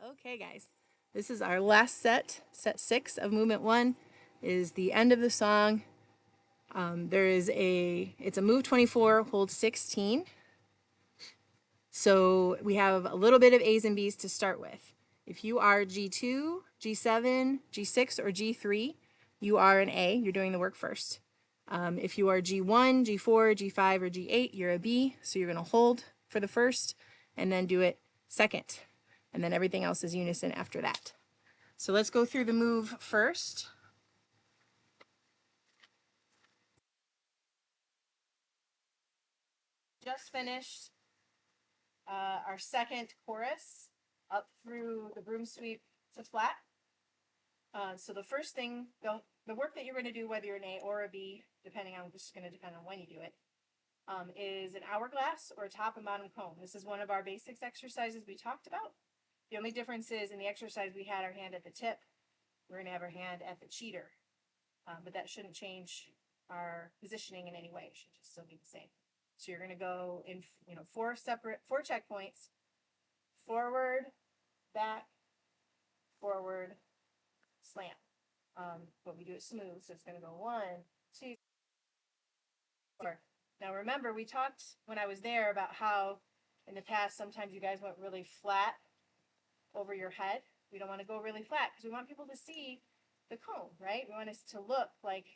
Okay, guys, this is our last set. Set 6 of movement 1 is the end of the song. It's a move 24, hold 16. So we have a little bit of A's and B's to start with. If you are G2, G7, G6, or G3, you are an A. You're doing the work first. If you are G1, G4, G5, or G8, you're a B. So you're going to hold for the first and then do it second. And then everything else is unison after that. So let's go through the move first. Just finished our second chorus up through the broom sweep to flat. So the first thing, the work that you're going to do, whether you're an A or a B, depending on, this is going to depend on when you do it, is an hourglass or a top and bottom cone. This is one of our basics exercises we talked about. The only difference is in the exercise we had our hand at the tip. We're going to have our hand at the cheater. But that shouldn't change our positioning in any way. It should just still be the same. So you're going to go in, four checkpoints: forward, back, forward, slam. But we do it smooth, so it's going to go 1, 2, 4. Now remember, we talked when I was there about how in the past sometimes you guys went really flat over your head. We don't want to go really flat because we want people to see the cone, right? We want it to look like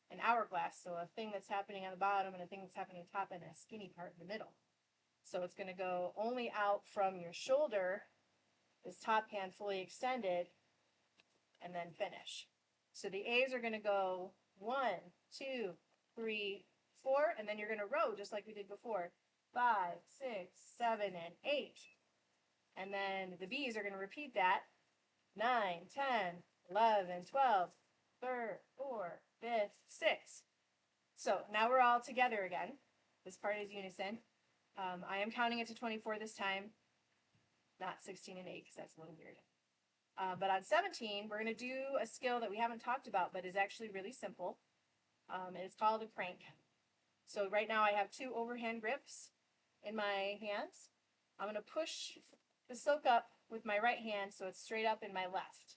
an hourglass, so a thing that's happening on the bottom and a thing that's happening on top and a skinny part in the middle. So it's going to go only out from your shoulder, this top hand fully extended, and then finish. So the A's are going to go 1, 2, 3, 4, and then you're going to row just like we did before. 5, 6, 7, and 8. And then the B's are going to repeat that. 9, 10, 11, 12, 3rd, 4th, 5th, 6th. So now we're all together again. This part is unison. I am counting it to 24 this time, not 16 and 8 because that's a little weird. But on 17, we're going to do a skill that we haven't talked about, but is actually really simple. And it's called a crank. So right now I have 2 overhand grips in my hands. I'm going to push the silk up with my right hand so it's straight up in my left.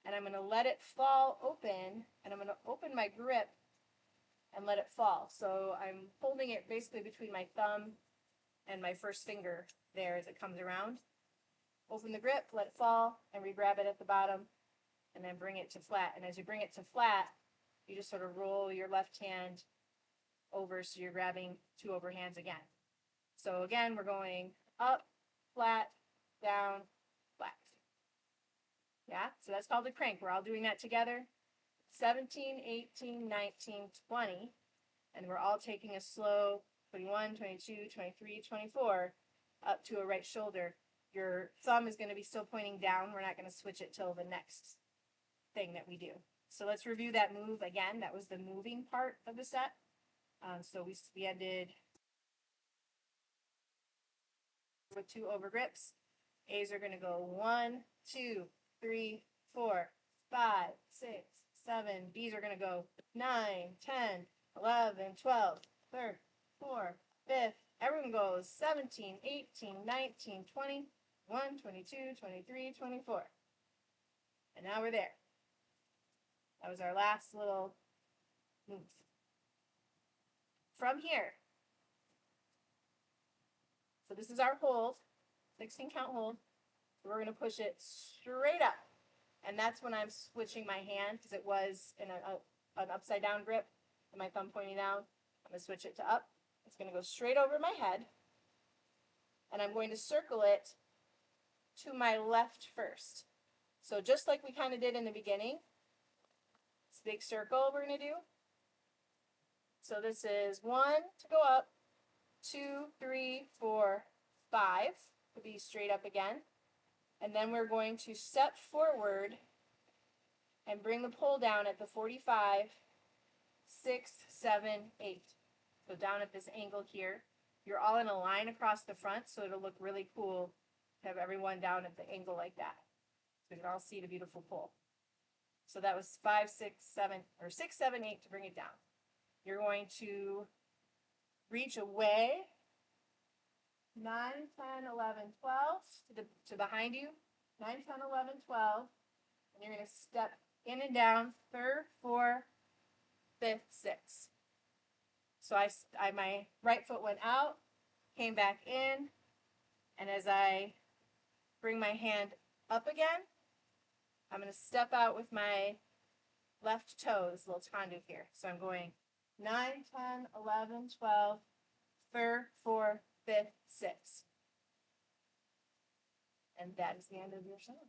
And I'm going to let it fall open, and I'm going to open my grip and let it fall. So I'm holding it basically between my thumb and my first finger there as it comes around. Open the grip, let it fall, and re-grab it at the bottom, and then bring it to flat. And as you bring it to flat, you just sort of roll your left hand over so you're grabbing 2 overhands again. So again, we're going up, flat, down, flat. Yeah, so that's called a crank. We're all doing that together. 17, 18, 19, 20. And we're all taking a slow 21, 22, 23, 24 up to a right shoulder. Your thumb is going to be still pointing down. We're not going to switch it till the next thing that we do. So let's review that move again. That was the moving part of the set. So we ended with 2 over grips. A's are going to go 1, 2, 3, 4, 5, 6, 7. B's are going to go 9, 10, 11, 12, 3rd, 4th, 5th. Everyone goes 17, 18, 19, 20, 1, 22, 23, 24. And now we're there. That was our last little move. From here, so this is our hold, 16 count hold. So we're going to push it straight up. And that's when I'm switching my hand because it was in an upside down grip and my thumb pointing down. I'm going to switch it to up. It's going to go straight over my head. And I'm going to circle it to my left first. So just like we kind of did in the beginning, this big circle we're going to do. So this is 1 to go up, 2, 3, 4, 5 to be straight up again. And then we're going to step forward and bring the pole down at the 45, 6, 7, 8. So down at this angle here. You're all in a line across the front, so it'll look really cool to have everyone down at the angle like that. So you can all see the beautiful pole. So that was 5, 6, 7, or 6, 7, 8 to bring it down. You're going to reach away 9, 10, 11, 12 to behind you. 9, 10, 11, 12. And you're going to step in and down, third, fourth, fifth, sixth. So my right foot went out, came back in, and as I bring my hand up again, I'm going to step out with my left toe, this little tendu here. So I'm going 9, 10, 11, 12, third, fourth, fifth, sixth. And that is the end of your song.